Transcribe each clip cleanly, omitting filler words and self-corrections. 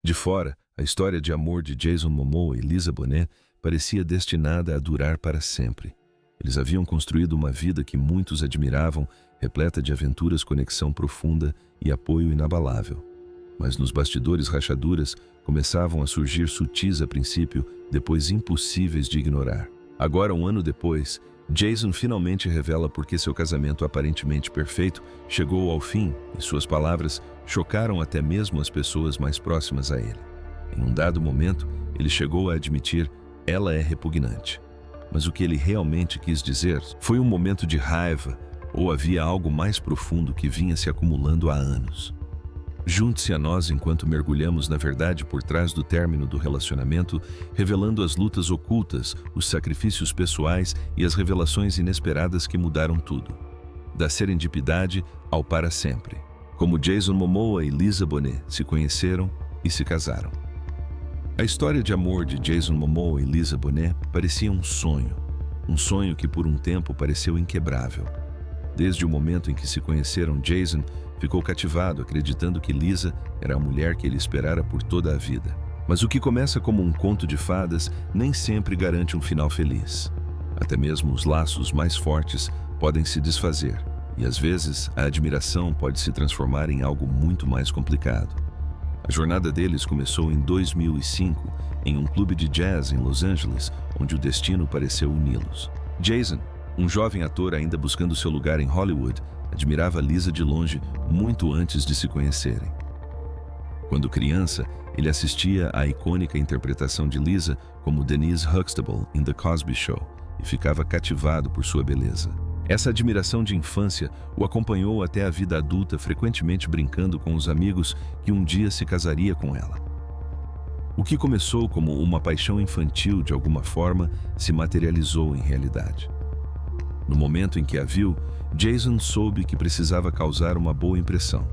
De fora, a história de amor de Jason Momoa e Lisa Bonet parecia destinada a durar para sempre. Eles haviam construído uma vida que muitos admiravam, repleta de aventuras, conexão profunda e apoio inabalável. Mas nos bastidores, rachaduras começavam a surgir sutis a princípio, depois impossíveis de ignorar. Agora, um ano depois, Jason finalmente revela por que seu casamento aparentemente perfeito chegou ao fim e suas palavras chocaram até mesmo as pessoas mais próximas a ele. Em um dado momento, ele chegou a admitir: ela é repugnante. Mas o que ele realmente quis dizer foi um momento de raiva ou havia algo mais profundo que vinha se acumulando há anos. Junte-se a nós enquanto mergulhamos na verdade por trás do término do relacionamento, revelando as lutas ocultas, os sacrifícios pessoais e as revelações inesperadas que mudaram tudo. Da serendipidade ao para sempre. Como Jason Momoa e Lisa Bonet se conheceram e se casaram. A história de amor de Jason Momoa e Lisa Bonet parecia um sonho que por um tempo pareceu inquebrável. Desde o momento em que se conheceram, Jason ficou cativado, acreditando que Lisa era a mulher que ele esperara por toda a vida. Mas o que começa como um conto de fadas nem sempre garante um final feliz. Até mesmo os laços mais fortes podem se desfazer, e às vezes a admiração pode se transformar em algo muito mais complicado. A jornada deles começou em 2005, em um clube de jazz em Los Angeles, onde o destino pareceu uni-los. Jason, um jovem ator ainda buscando seu lugar em Hollywood, admirava Lisa de longe muito antes de se conhecerem. Quando criança, ele assistia à icônica interpretação de Lisa como Denise Huxtable em The Cosby Show e ficava cativado por sua beleza. Essa admiração de infância o acompanhou até a vida adulta, frequentemente brincando com os amigos que um dia se casaria com ela. O que começou como uma paixão infantil, de alguma forma, se materializou em realidade. No momento em que a viu, Jason soube que precisava causar uma boa impressão.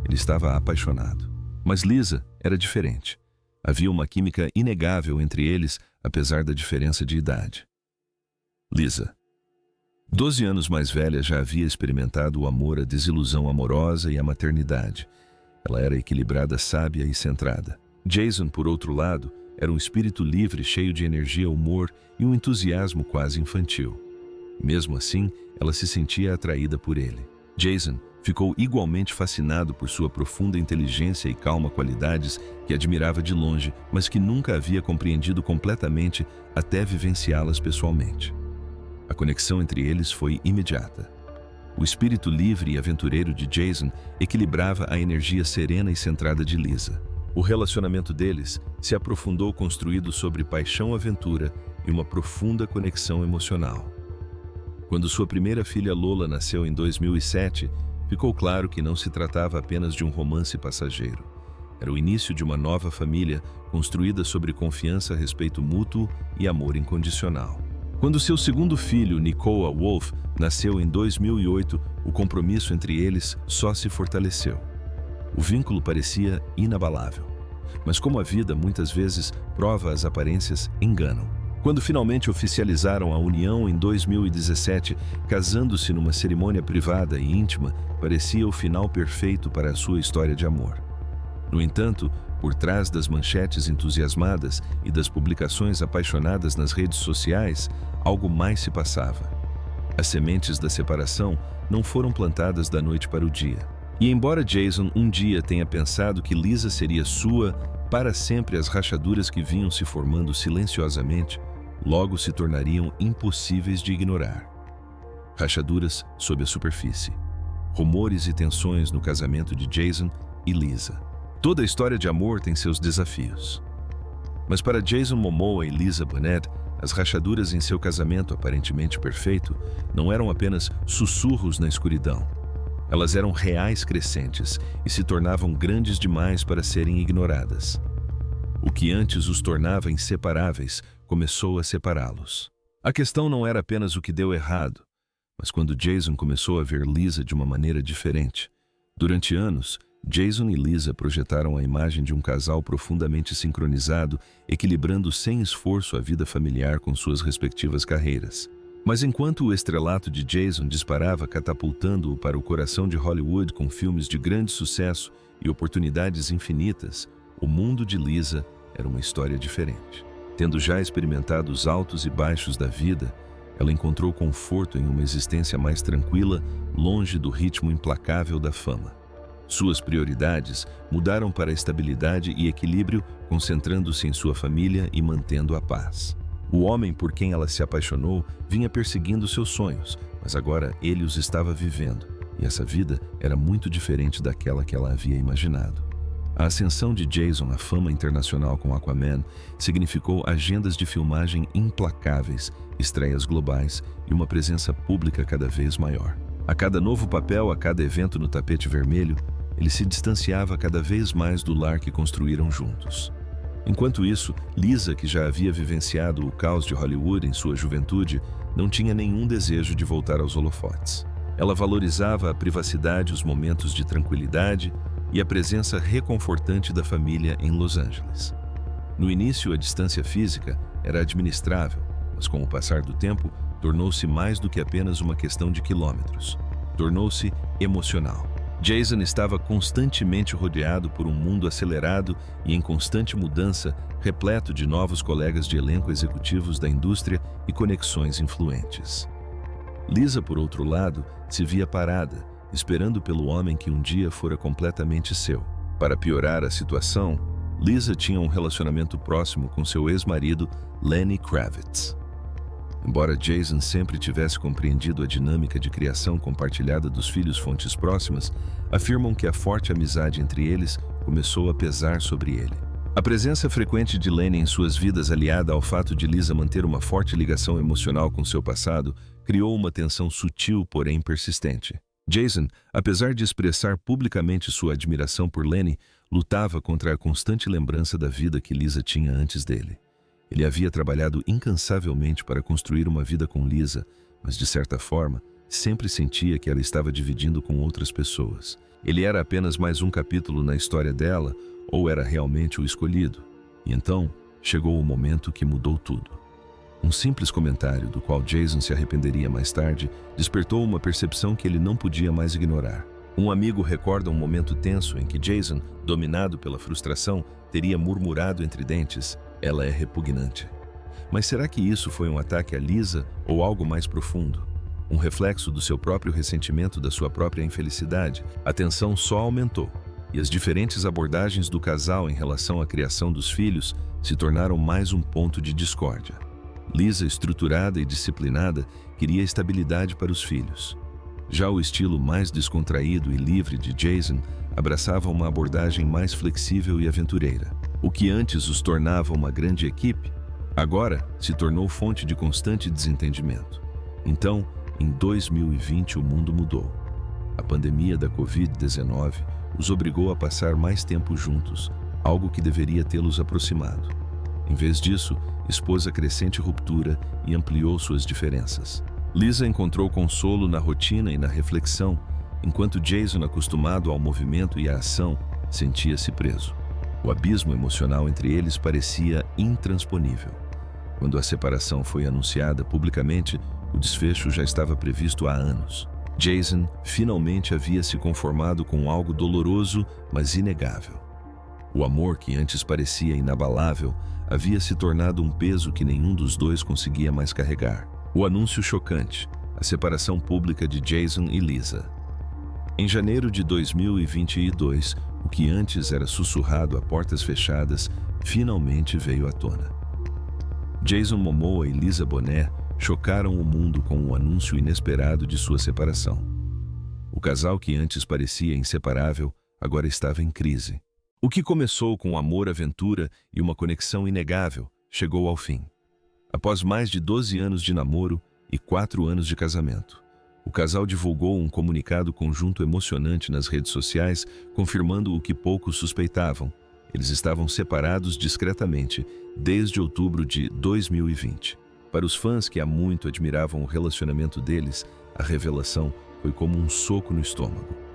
Ele estava apaixonado. Mas Lisa era diferente. Havia uma química inegável entre eles, apesar da diferença de idade. Lisa, 12 anos mais velha, já havia experimentado o amor, a desilusão amorosa e a maternidade. Ela era equilibrada, sábia e centrada. Jason, por outro lado, era um espírito livre, cheio de energia, humor e um entusiasmo quase infantil. Mesmo assim, ela se sentia atraída por ele. Jason ficou igualmente fascinado por sua profunda inteligência e calma, qualidades que admirava de longe, mas que nunca havia compreendido completamente até vivenciá-las pessoalmente. A conexão entre eles foi imediata. O espírito livre e aventureiro de Jason equilibrava a energia serena e centrada de Lisa. O relacionamento deles se aprofundou, construído sobre paixão, aventura e uma profunda conexão emocional. Quando sua primeira filha Lola nasceu em 2007, ficou claro que não se tratava apenas de um romance passageiro. Era o início de uma nova família, construída sobre confiança, respeito mútuo e amor incondicional. Quando seu segundo filho, Nicoa Wolf, nasceu em 2008, o compromisso entre eles só se fortaleceu. O vínculo parecia inabalável. Mas como a vida muitas vezes prova as aparências, enganam. Quando finalmente oficializaram a união em 2017, casando-se numa cerimônia privada e íntima, parecia o final perfeito para a sua história de amor. No entanto, por trás das manchetes entusiasmadas e das publicações apaixonadas nas redes sociais, algo mais se passava. As sementes da separação não foram plantadas da noite para o dia. E embora Jason um dia tenha pensado que Lisa seria sua para sempre, as rachaduras que vinham se formando silenciosamente logo se tornariam impossíveis de ignorar. Rachaduras sob a superfície. Rumores e tensões no casamento de Jason e Lisa. Toda a história de amor tem seus desafios. Mas para Jason Momoa e Lisa Bonet, as rachaduras em seu casamento aparentemente perfeito não eram apenas sussurros na escuridão. Elas eram reais, crescentes e se tornavam grandes demais para serem ignoradas. O que antes os tornava inseparáveis começou a separá-los. A questão não era apenas o que deu errado, mas quando Jason começou a ver Lisa de uma maneira diferente. Durante anos, Jason e Lisa projetaram a imagem de um casal profundamente sincronizado, equilibrando sem esforço a vida familiar com suas respectivas carreiras. Mas enquanto o estrelato de Jason disparava, catapultando-o para o coração de Hollywood com filmes de grande sucesso e oportunidades infinitas, O mundo de Lisa era uma história diferente. Tendo já experimentado os altos e baixos da vida, ela encontrou conforto em uma existência mais tranquila, longe do ritmo implacável da fama. Suas prioridades mudaram para a estabilidade e equilíbrio, concentrando-se em sua família e mantendo a paz. O homem por quem ela se apaixonou vinha perseguindo seus sonhos, mas agora ele os estava vivendo, e essa vida era muito diferente daquela que ela havia imaginado. A ascensão de Jason à fama internacional com Aquaman significou agendas de filmagem implacáveis, estreias globais e uma presença pública cada vez maior. A cada novo papel, a cada evento no tapete vermelho, ele se distanciava cada vez mais do lar que construíram juntos. Enquanto isso, Lisa, que já havia vivenciado o caos de Hollywood em sua juventude, não tinha nenhum desejo de voltar aos holofotes. Ela valorizava a privacidade, os momentos de tranquilidade e a presença reconfortante da família em Los Angeles. No início, a distância física era administrável, mas com o passar do tempo, tornou-se mais do que apenas uma questão de quilômetros. Tornou-se emocional. Jason estava constantemente rodeado por um mundo acelerado e em constante mudança, repleto de novos colegas de elenco executivos da indústria e conexões influentes. Lisa, por outro lado, se via parada, esperando pelo homem que um dia fora completamente seu. Para piorar a situação, Lisa tinha um relacionamento próximo com seu ex-marido, Lenny Kravitz. Embora Jason sempre tivesse compreendido a dinâmica de criação compartilhada dos filhos fontes próximas, afirmam que a forte amizade entre eles começou a pesar sobre ele. A presença frequente de Lenny em suas vidas, aliada ao fato de Lisa manter uma forte ligação emocional com seu passado, criou uma tensão sutil, porém persistente. Jason, apesar de expressar publicamente sua admiração por Lenny, lutava contra a constante lembrança da vida que Lisa tinha antes dele. Ele havia trabalhado incansavelmente para construir uma vida com Lisa, mas de certa forma, sempre sentia que ela estava dividindo com outras pessoas. Ele era apenas mais um capítulo na história dela, ou era realmente o escolhido? E então, chegou o momento que mudou tudo. Um simples comentário, do qual Jason se arrependeria mais tarde, despertou uma percepção que ele não podia mais ignorar. Um amigo recorda um momento tenso em que Jason, dominado pela frustração, teria murmurado entre dentes: "Ela é repugnante." Mas será que isso foi um ataque a Lisa ou algo mais profundo? Um reflexo do seu próprio ressentimento, da sua própria infelicidade? A tensão só aumentou, e as diferentes abordagens do casal em relação à criação dos filhos se tornaram mais um ponto de discórdia. Lisa, estruturada e disciplinada, queria estabilidade para os filhos. Já o estilo mais descontraído e livre de Jason abraçava uma abordagem mais flexível e aventureira. O que antes os tornava uma grande equipe, agora se tornou fonte de constante desentendimento. Então, em 2020, o mundo mudou. A pandemia da Covid-19 os obrigou a passar mais tempo juntos, algo que deveria tê-los aproximado. Em vez disso, expôs a crescente ruptura e ampliou suas diferenças. Lisa encontrou consolo na rotina e na reflexão, enquanto Jason, acostumado ao movimento e à ação, sentia-se preso. O abismo emocional entre eles parecia intransponível. Quando a separação foi anunciada publicamente, o desfecho já estava previsto há anos. Jason finalmente havia se conformado com algo doloroso, mas inegável. O amor que antes parecia inabalável havia se tornado um peso que nenhum dos dois conseguia mais carregar. O anúncio chocante, a separação pública de Jason e Lisa. Em janeiro de 2022, o que antes era sussurrado a portas fechadas, finalmente veio à tona. Jason Momoa e Lisa Bonet chocaram o mundo com o anúncio inesperado de sua separação. O casal que antes parecia inseparável, agora estava em crise. O que começou com amor, aventura e uma conexão inegável, chegou ao fim. Após mais de 12 anos de namoro e 4 anos de casamento, o casal divulgou um comunicado conjunto emocionante nas redes sociais, confirmando o que poucos suspeitavam. Eles estavam separados discretamente desde outubro de 2020. Para os fãs que há muito admiravam o relacionamento deles, a revelação foi como um soco no estômago.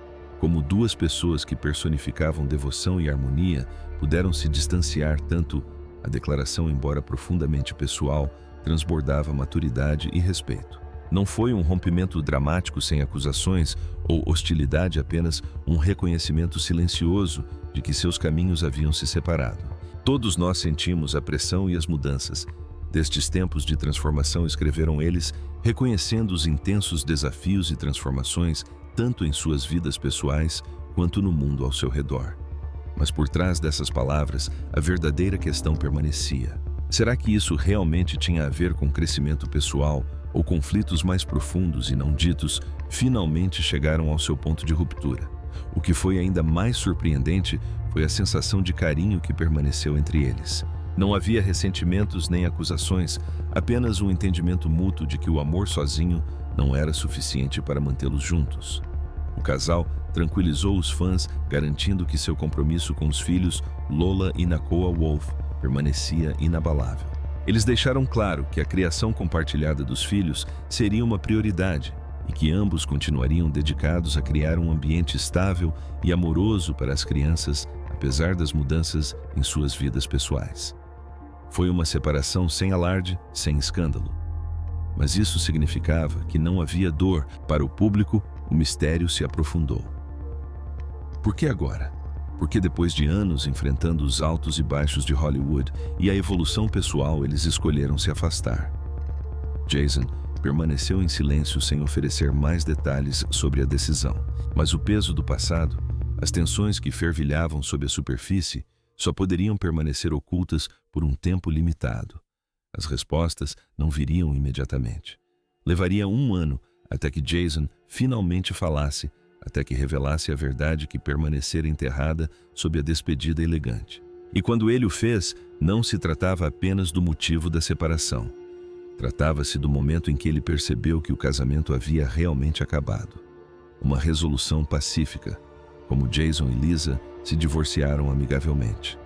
Como duas pessoas que personificavam devoção e harmonia puderam se distanciar tanto, a declaração, embora profundamente pessoal, transbordava maturidade e respeito. Não foi um rompimento dramático sem acusações ou hostilidade, apenas um reconhecimento silencioso de que seus caminhos haviam se separado. Todos nós sentimos a pressão e as mudanças. Destes tempos de transformação escreveram eles, reconhecendo os intensos desafios e transformações tanto em suas vidas pessoais quanto no mundo ao seu redor. Mas por trás dessas palavras, a verdadeira questão permanecia. Será que isso realmente tinha a ver com crescimento pessoal ou conflitos mais profundos e não ditos finalmente chegaram ao seu ponto de ruptura? O que foi ainda mais surpreendente foi a sensação de carinho que permaneceu entre eles. Não havia ressentimentos nem acusações, apenas um entendimento mútuo de que o amor sozinho não era suficiente para mantê-los juntos. O casal tranquilizou os fãs, garantindo que seu compromisso com os filhos, Lola e Nakoa Wolf, permanecia inabalável. Eles deixaram claro que a criação compartilhada dos filhos seria uma prioridade e que ambos continuariam dedicados a criar um ambiente estável e amoroso para as crianças, apesar das mudanças em suas vidas pessoais. Foi uma separação sem alarde, sem escândalo. Mas isso significava que não havia dor. Para o público, o mistério se aprofundou. Por que agora? Porque depois de anos enfrentando os altos e baixos de Hollywood e a evolução pessoal, eles escolheram se afastar. Jason permaneceu em silêncio sem oferecer mais detalhes sobre a decisão. Mas o peso do passado, as tensões que fervilhavam sob a superfície, só poderiam permanecer ocultas por um tempo limitado. As respostas não viriam imediatamente. Levaria um ano até que Jason finalmente falasse, até que revelasse a verdade que permanecera enterrada sob a despedida elegante. E quando ele o fez, não se tratava apenas do motivo da separação. Tratava-se do momento em que ele percebeu que o casamento havia realmente acabado. Uma resolução pacífica, como Jason e Lisa se divorciaram amigavelmente.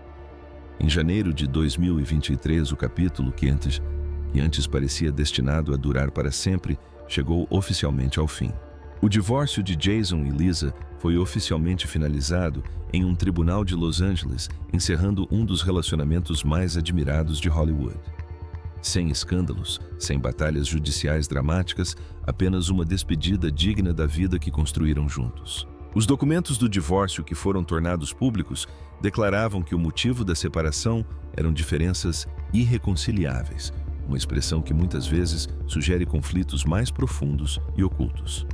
Em janeiro de 2023, o capítulo que antes parecia destinado a durar para sempre, chegou oficialmente ao fim. O divórcio de Jason e Lisa foi oficialmente finalizado em um tribunal de Los Angeles, encerrando um dos relacionamentos mais admirados de Hollywood. Sem escândalos, sem batalhas judiciais dramáticas, apenas uma despedida digna da vida que construíram juntos. Os documentos do divórcio que foram tornados públicos declaravam que o motivo da separação eram diferenças irreconciliáveis, uma expressão que muitas vezes sugere conflitos mais profundos e ocultos.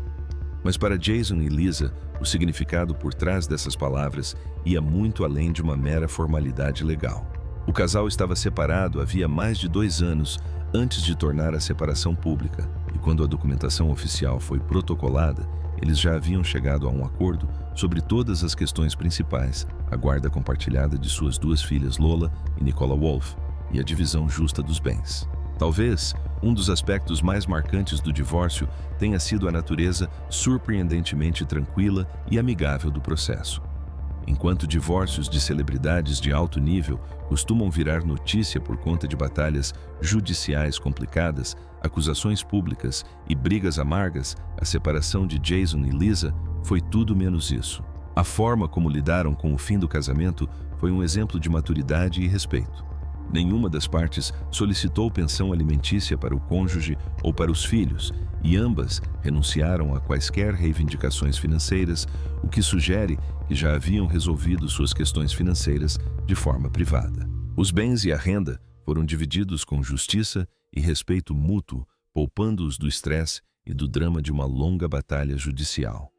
Mas para Jason e Lisa, o significado por trás dessas palavras ia muito além de uma mera formalidade legal. O casal estava separado havia mais de 2 anos antes de tornar a separação pública, e quando a documentação oficial foi protocolada, eles já haviam chegado a um acordo sobre todas as questões principais, a guarda compartilhada de suas 2 filhas Lola e Nicola Wolf, e a divisão justa dos bens. Talvez um dos aspectos mais marcantes do divórcio tenha sido a natureza surpreendentemente tranquila e amigável do processo. Enquanto divórcios de celebridades de alto nível costumam virar notícia por conta de batalhas judiciais complicadas, acusações públicas e brigas amargas, a separação de Jason e Lisa foi tudo menos isso. A forma como lidaram com o fim do casamento foi um exemplo de maturidade e respeito. Nenhuma das partes solicitou pensão alimentícia para o cônjuge ou para os filhos, e ambas renunciaram a quaisquer reivindicações financeiras, o que sugere que já haviam resolvido suas questões financeiras de forma privada. Os bens e a renda foram divididos com justiça e respeito mútuo, poupando-os do estresse e do drama de uma longa batalha judicial.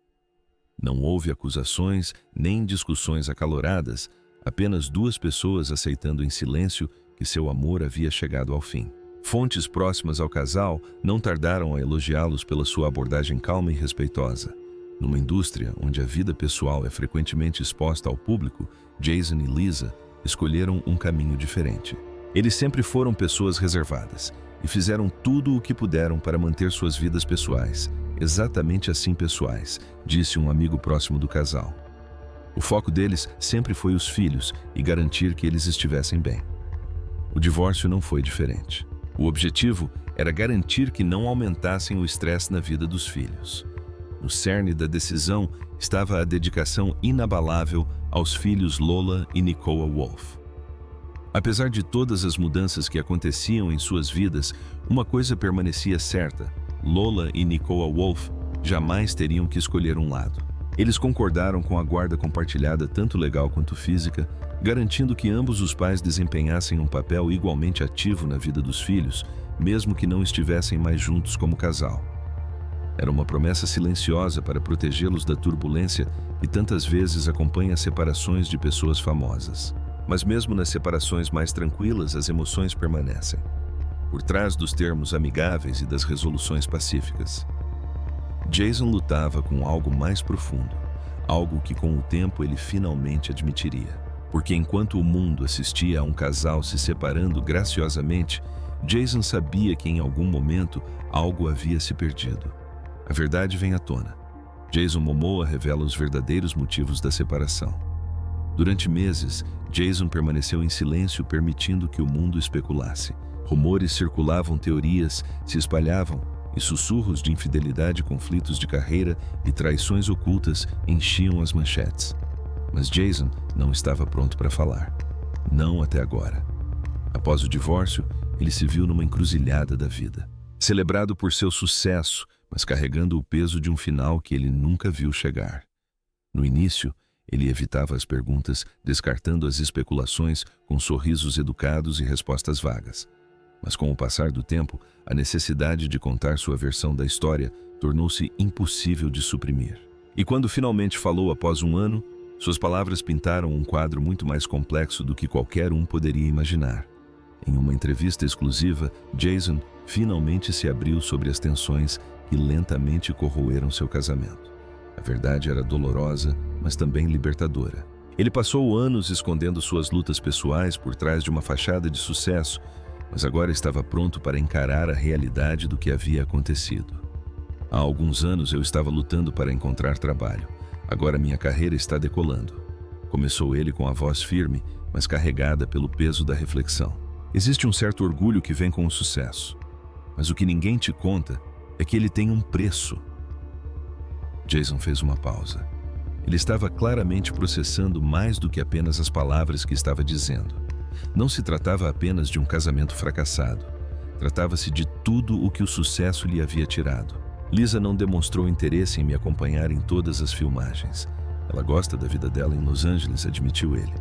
Não houve acusações nem discussões acaloradas, apenas 2 pessoas aceitando em silêncio que seu amor havia chegado ao fim. Fontes próximas ao casal não tardaram a elogiá-los pela sua abordagem calma e respeitosa. Numa indústria onde a vida pessoal é frequentemente exposta ao público, Jason e Lisa escolheram um caminho diferente. Eles sempre foram pessoas reservadas e fizeram tudo o que puderam para manter suas vidas pessoais, exatamente assim pessoais, disse um amigo próximo do casal. O foco deles sempre foi os filhos e garantir que eles estivessem bem. O divórcio não foi diferente. O objetivo era garantir que não aumentassem o estresse na vida dos filhos. No cerne da decisão estava a dedicação inabalável aos filhos Lola e Nicola Wolf. Apesar de todas as mudanças que aconteciam em suas vidas, uma coisa permanecia certa: Lola e Nicola Wolf jamais teriam que escolher um lado. Eles concordaram com a guarda compartilhada tanto legal quanto física, garantindo que ambos os pais desempenhassem um papel igualmente ativo na vida dos filhos, mesmo que não estivessem mais juntos como casal. Era uma promessa silenciosa para protegê-los da turbulência que tantas vezes acompanha as separações de pessoas famosas. Mas mesmo nas separações mais tranquilas, as emoções permanecem, por trás dos termos amigáveis e das resoluções pacíficas. Jason lutava com algo mais profundo, algo que com o tempo ele finalmente admitiria. Porque enquanto o mundo assistia a um casal se separando graciosamente, Jason sabia que em algum momento algo havia se perdido. A verdade vem à tona. Jason Momoa revela os verdadeiros motivos da separação. Durante meses, Jason permaneceu em silêncio, permitindo que o mundo especulasse. Rumores circulavam, teorias se espalhavam, e sussurros de infidelidade, conflitos de carreira e traições ocultas enchiam as manchetes. Mas Jason não estava pronto para falar. Não até agora. Após o divórcio, ele se viu numa encruzilhada da vida. Celebrado por seu sucesso, mas carregando o peso de um final que ele nunca viu chegar. No início, ele evitava as perguntas, descartando as especulações com sorrisos educados e respostas vagas. Mas com o passar do tempo, a necessidade de contar sua versão da história tornou-se impossível de suprimir. E quando finalmente falou após um ano, suas palavras pintaram um quadro muito mais complexo do que qualquer um poderia imaginar. Em uma entrevista exclusiva, Jason finalmente se abriu sobre as tensões que lentamente corroeram seu casamento. A verdade era dolorosa, mas também libertadora. Ele passou anos escondendo suas lutas pessoais por trás de uma fachada de sucesso, mas agora estava pronto para encarar a realidade do que havia acontecido. Há alguns anos eu estava lutando para encontrar trabalho. Agora minha carreira está decolando. Começou ele com a voz firme, mas carregada pelo peso da reflexão. Existe um certo orgulho que vem com o sucesso, mas o que ninguém te conta é que ele tem um preço. Jason fez uma pausa. Ele estava claramente processando mais do que apenas as palavras que estava dizendo. Não se tratava apenas de um casamento fracassado. Tratava-se de tudo o que o sucesso lhe havia tirado. Lisa não demonstrou interesse em me acompanhar em todas as filmagens. Ela gosta da vida dela em Los Angeles, admitiu ele.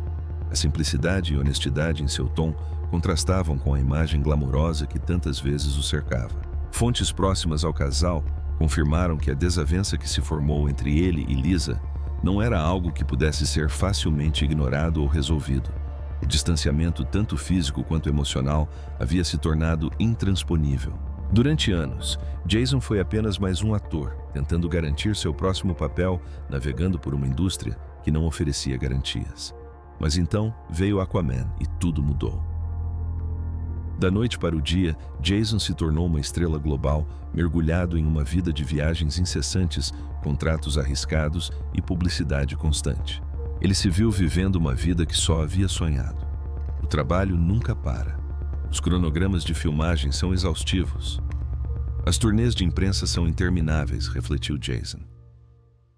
A simplicidade e honestidade em seu tom contrastavam com a imagem glamurosa que tantas vezes o cercava. Fontes próximas ao casal confirmaram que a desavença que se formou entre ele e Lisa não era algo que pudesse ser facilmente ignorado ou resolvido. O distanciamento, tanto físico quanto emocional, havia se tornado intransponível. Durante anos, Jason foi apenas mais um ator, tentando garantir seu próximo papel, navegando por uma indústria que não oferecia garantias. Mas então veio Aquaman e tudo mudou. Da noite para o dia, Jason se tornou uma estrela global, mergulhado em uma vida de viagens incessantes, contratos arriscados e publicidade constante. Ele se viu vivendo uma vida que só havia sonhado. O trabalho nunca para. Os cronogramas de filmagem são exaustivos. As turnês de imprensa são intermináveis, refletiu Jason.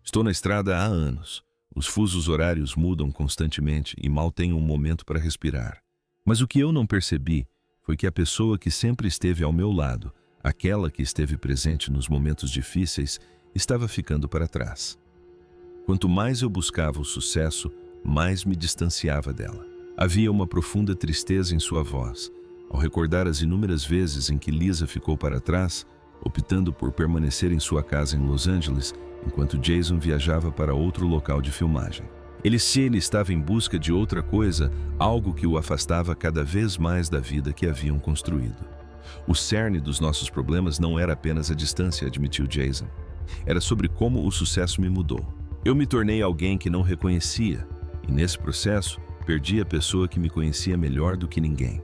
Estou na estrada há anos. Os fusos horários mudam constantemente e mal tenho um momento para respirar. Mas o que eu não percebi foi que a pessoa que sempre esteve ao meu lado, aquela que esteve presente nos momentos difíceis, estava ficando para trás. Quanto mais eu buscava o sucesso, mais me distanciava dela. Havia uma profunda tristeza em sua voz, ao recordar as inúmeras vezes em que Lisa ficou para trás, optando por permanecer em sua casa em Los Angeles, enquanto Jason viajava para outro local de filmagem. Ele estava em busca de outra coisa, algo que o afastava cada vez mais da vida que haviam construído. O cerne dos nossos problemas não era apenas a distância, admitiu Jason. Era sobre como o sucesso me mudou. Eu me tornei alguém que não reconhecia, e nesse processo, perdi a pessoa que me conhecia melhor do que ninguém.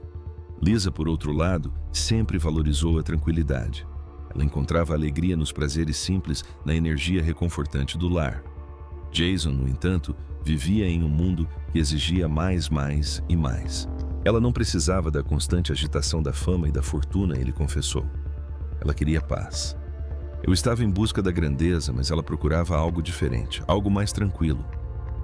Lisa, por outro lado, sempre valorizou a tranquilidade. Ela encontrava alegria nos prazeres simples, na energia reconfortante do lar. Jason, no entanto, vivia em um mundo que exigia mais e mais. Ela não precisava da constante agitação da fama e da fortuna, ele confessou. Ela queria paz. Eu estava em busca da grandeza, mas ela procurava algo diferente, algo mais tranquilo.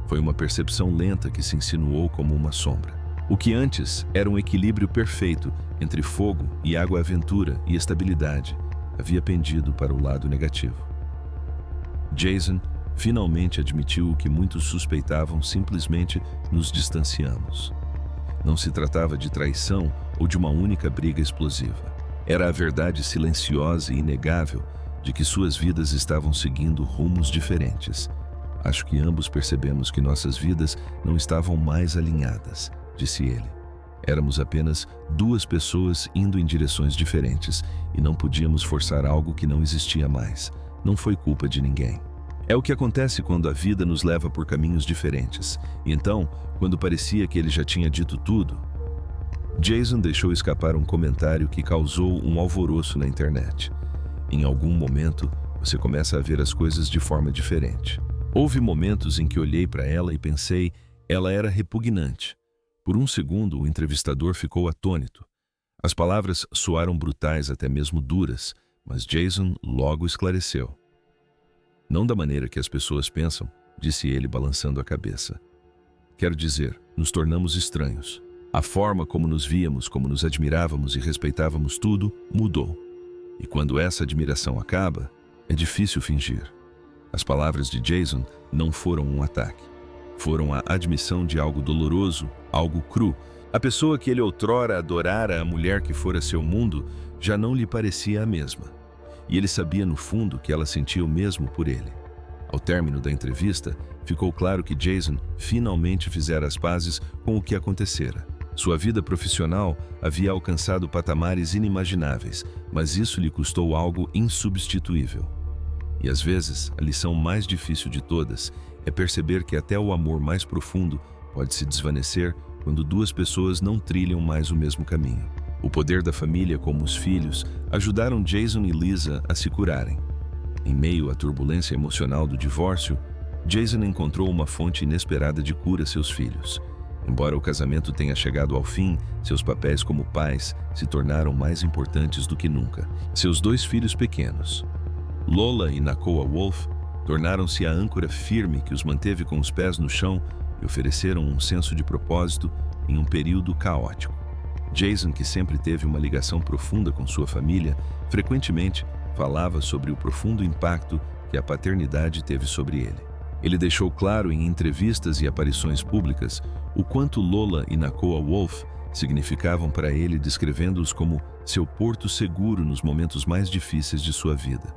Foi uma percepção lenta que se insinuou como uma sombra. O que antes era um equilíbrio perfeito entre fogo e água-aventura e estabilidade, havia pendido para o lado negativo. Jason finalmente admitiu o que muitos suspeitavam: simplesmente nos distanciamos. Não se tratava de traição ou de uma única briga explosiva. Era a verdade silenciosa e inegável de que suas vidas estavam seguindo rumos diferentes. Acho que ambos percebemos que nossas vidas não estavam mais alinhadas, disse ele. Éramos apenas duas pessoas indo em direções diferentes e não podíamos forçar algo que não existia mais. Não foi culpa de ninguém. É o que acontece quando a vida nos leva por caminhos diferentes. E então, quando parecia que ele já tinha dito tudo, Jason deixou escapar um comentário que causou um alvoroço na internet. Em algum momento, você começa a ver as coisas de forma diferente. Houve momentos em que olhei para ela e pensei, ela era repugnante. Por um segundo, o entrevistador ficou atônito. As palavras soaram brutais, até mesmo duras, mas Jason logo esclareceu. Não da maneira que as pessoas pensam, disse ele balançando a cabeça. Quero dizer, nos tornamos estranhos. A forma como nos víamos, como nos admirávamos e respeitávamos tudo, mudou. E quando essa admiração acaba, é difícil fingir. As palavras de Jason não foram um ataque. Foram a admissão de algo doloroso, algo cru. A pessoa que ele outrora adorara, a mulher que fora seu mundo, já não lhe parecia a mesma. E ele sabia no fundo que ela sentia o mesmo por ele. Ao término da entrevista, ficou claro que Jason finalmente fizera as pazes com o que acontecera. Sua vida profissional havia alcançado patamares inimagináveis, mas isso lhe custou algo insubstituível. E às vezes, a lição mais difícil de todas é perceber que até o amor mais profundo pode se desvanecer quando duas pessoas não trilham mais o mesmo caminho. O poder da família, como os filhos, ajudaram Jason e Lisa a se curarem. Em meio à turbulência emocional do divórcio, Jason encontrou uma fonte inesperada de cura a seus filhos. Embora o casamento tenha chegado ao fim, seus papéis como pais se tornaram mais importantes do que nunca. Seus dois filhos pequenos, Lola e Nakoa Wolf, tornaram-se a âncora firme que os manteve com os pés no chão e ofereceram um senso de propósito em um período caótico. Jason, que sempre teve uma ligação profunda com sua família, frequentemente falava sobre o profundo impacto que a paternidade teve sobre ele. Ele deixou claro em entrevistas e aparições públicas o quanto Lola e Nakoa Wolf significavam para ele, descrevendo-os como seu porto seguro nos momentos mais difíceis de sua vida.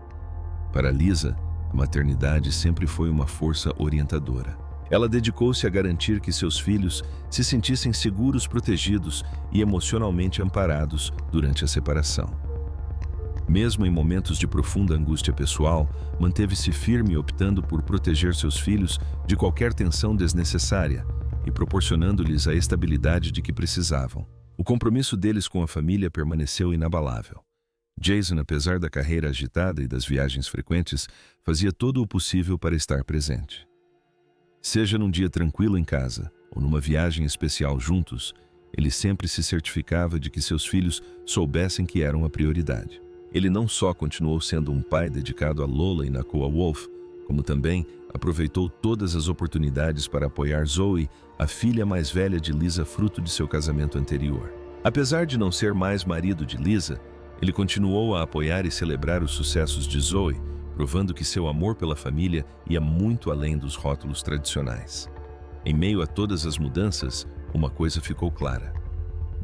Para Lisa, a maternidade sempre foi uma força orientadora. Ela dedicou-se a garantir que seus filhos se sentissem seguros, protegidos e emocionalmente amparados durante a separação. Mesmo em momentos de profunda angústia pessoal, manteve-se firme, optando por proteger seus filhos de qualquer tensão desnecessária e proporcionando-lhes a estabilidade de que precisavam. O compromisso deles com a família permaneceu inabalável. Jason, apesar da carreira agitada e das viagens frequentes, fazia todo o possível para estar presente. Seja num dia tranquilo em casa ou numa viagem especial juntos, ele sempre se certificava de que seus filhos soubessem que eram a prioridade. Ele não só continuou sendo um pai dedicado a Lola e Nakoa Wolf, como também aproveitou todas as oportunidades para apoiar Zoe, a filha mais velha de Lisa, fruto de seu casamento anterior. Apesar de não ser mais marido de Lisa, ele continuou a apoiar e celebrar os sucessos de Zoe, provando que seu amor pela família ia muito além dos rótulos tradicionais. Em meio a todas as mudanças, uma coisa ficou clara.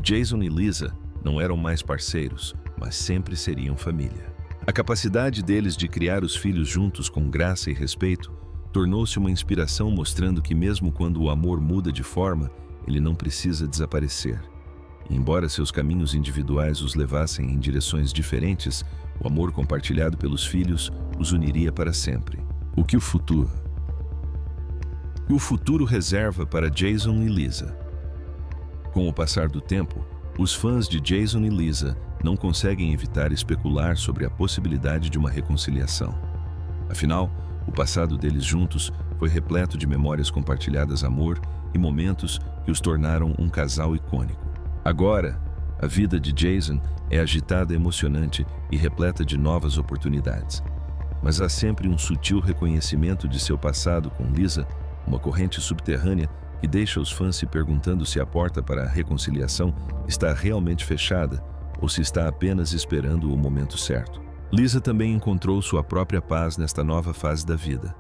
Jason e Lisa não eram mais parceiros, mas sempre seriam família. A capacidade deles de criar os filhos juntos com graça e respeito tornou-se uma inspiração, mostrando que mesmo quando o amor muda de forma, ele não precisa desaparecer. E embora seus caminhos individuais os levassem em direções diferentes, o amor compartilhado pelos filhos os uniria para sempre. O que o futuro reserva para Jason e Lisa? Com o passar do tempo, os fãs de Jason e Lisa não conseguem evitar especular sobre a possibilidade de uma reconciliação. Afinal, o passado deles juntos foi repleto de memórias compartilhadas, amor e momentos que os tornaram um casal icônico. Agora, a vida de Jason é agitada, emocionante e repleta de novas oportunidades. Mas há sempre um sutil reconhecimento de seu passado com Lisa, uma corrente subterrânea que deixa os fãs se perguntando se a porta para a reconciliação está realmente fechada ou se está apenas esperando o momento certo. Lisa também encontrou sua própria paz nesta nova fase da vida.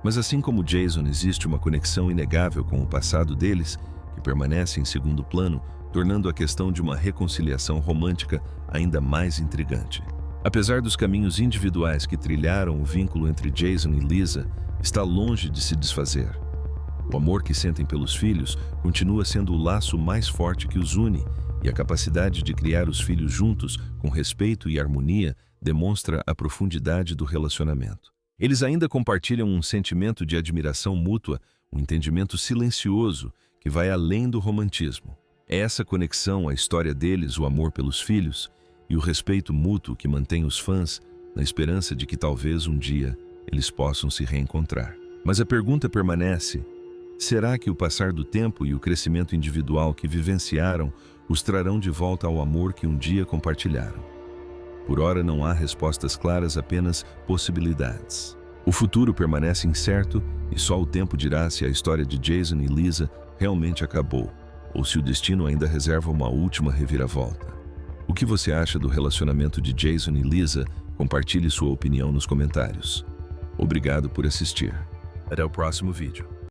Mas assim como Jason, existe uma conexão inegável com o passado deles, que permanece em segundo plano, tornando a questão de uma reconciliação romântica ainda mais intrigante. Apesar dos caminhos individuais que trilharam, o vínculo entre Jason e Lisa está longe de se desfazer. O amor que sentem pelos filhos continua sendo o laço mais forte que os une, e a capacidade de criar os filhos juntos, com respeito e harmonia, demonstra a profundidade do relacionamento. Eles ainda compartilham um sentimento de admiração mútua, um entendimento silencioso que vai além do romantismo. É essa conexão, a história deles, o amor pelos filhos e o respeito mútuo que mantém os fãs na esperança de que talvez um dia eles possam se reencontrar. Mas a pergunta permanece: será que o passar do tempo e o crescimento individual que vivenciaram os trarão de volta ao amor que um dia compartilharam? Por ora não há respostas claras, apenas possibilidades. O futuro permanece incerto e só o tempo dirá se a história de Jason e Lisa realmente acabou, ou se o destino ainda reserva uma última reviravolta. O que você acha do relacionamento de Jason e Lisa? Compartilhe sua opinião nos comentários. Obrigado por assistir. Até o próximo vídeo.